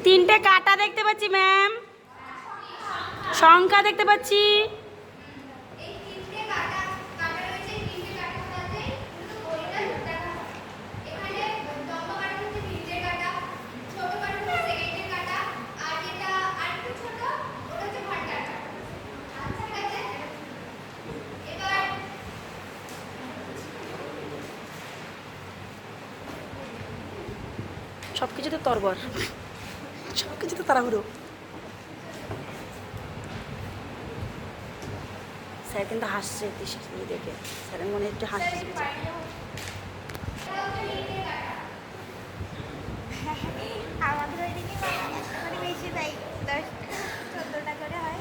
তিনটে কাটা দেখতে পাচ্ছি ম্যাম, সংখ্যা দেখতে পাচ্ছি। সব কিছুতে তরবর, সব কিছুতে তাড়াহুড়ো। স্যার কিন্তু হাসছে দেখে, স্যার মনে একটু হাসছে। আমাদের ওইদিকে বেশি তাই 10-14টা করে হয়।